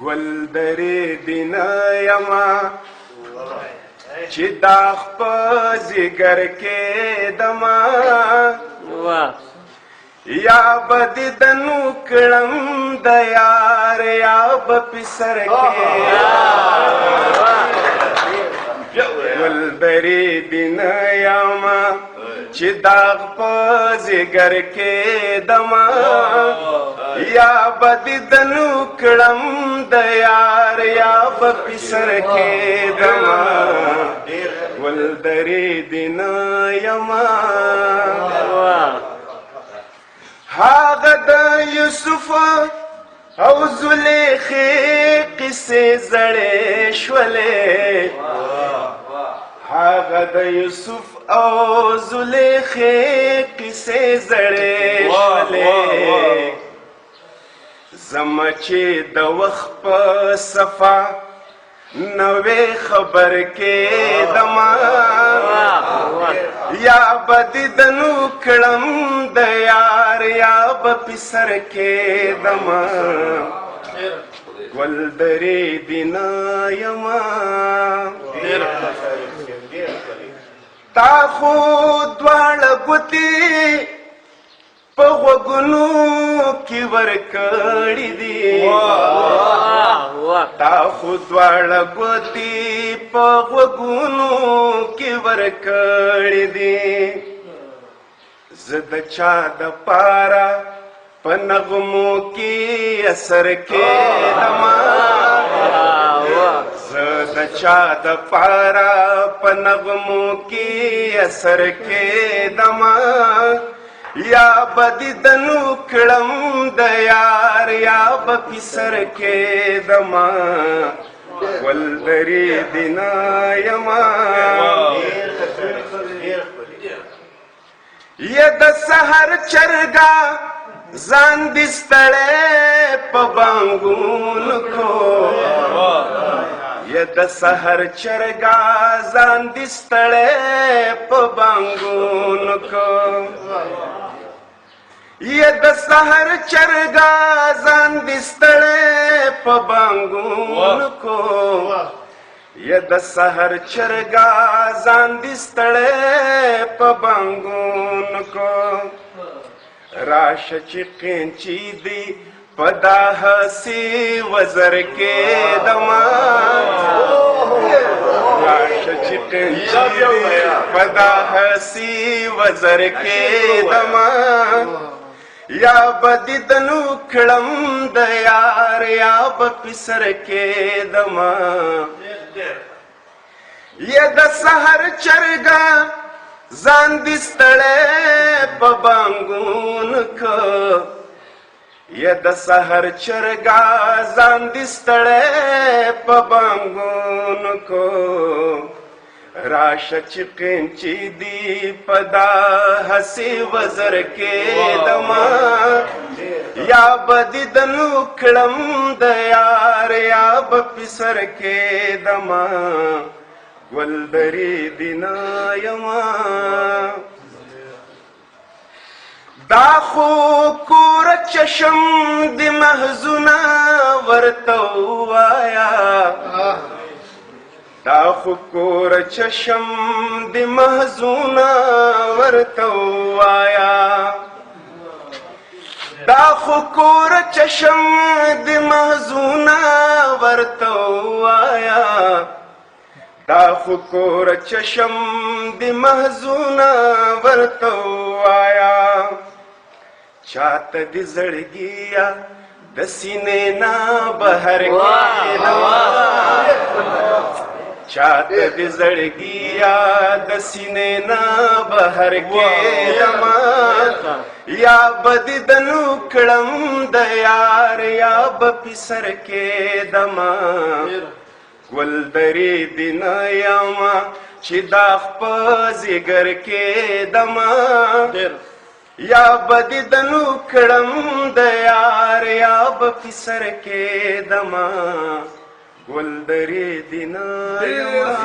ګلدرې دینه یما چې داغ په ځیګر کې دما یا به دې د نو کړم د یار یا به په سر کې ګلدرې دینه یما چې داغ په ځیګر کې دما یا به دې د نو کړم د یار یا به په سر کې دما ګلدرې دینه یما هغه د یوسف او زلیخې قصې زړې شولې هغه د یوسف او زلیخې قصې زړې شولې زما چې د وخت په صفا نوې خبر کې دما یا به دې د نو کړم د یار یا به په سر کې دما ګلدرې دینه یما تا خو دواړه ګوتې په غوږونو کې ورکړې دي تا خو دواړه ګوتې په غوږونو کې ورکړې دي زه د چا د پاره په نغمو کې اثر کېدما زه د چا د پاره په نغمو کې اثر کېدما یا به دې د نو کړم د یار یا به په سر کېدما ګلدرې دینه یما یا د سحر چرګا ځان دې ستړی په بانګونو کو یا د سحر چرګا ځان دې ستړی په بانګونو کو یا د سحر چرګا ځان دې ستړی په بانګونو کو یا د سحر چرګا ځان دې ستړی په بانګونو کو راشه چې قینچي دې په دا هسې وزر کې دما راشه چې قینچي دې په دا هسې وزر کې دما یا به دې د نو کړم د یار یا به په سر کې دما یا د سحر چرګا ځان دې ستړی په بانګونو کو یا د سحر چرګا ځان دې ستړی په بانګونو کو راشه چې قینچي دې په دا هسې وزر کې دما یا به دې د نو کړم د یار یا به په سر کې دما ګلدرې دینه یما دا خو کور چشم دې محزونه ورته ووایا دا خو کور چشم دې محزونه ورته ووایا دا خو کور چشم دې محزونه ورته ووایا دا خو کور چشم دې محزونه ورته ووایا چاته دې زړګیا د سینې نه بهر کېدما چاته دې زړګیا د سینې نه بهر کېدما یا به دې د نو کړم د یار یا به په سر کېدما ګلدرې دینه یما چې داغ په ځیګر کې دما یا به دې د نو کړم د یار یا به په سر کې دما ګلدرې دینه یما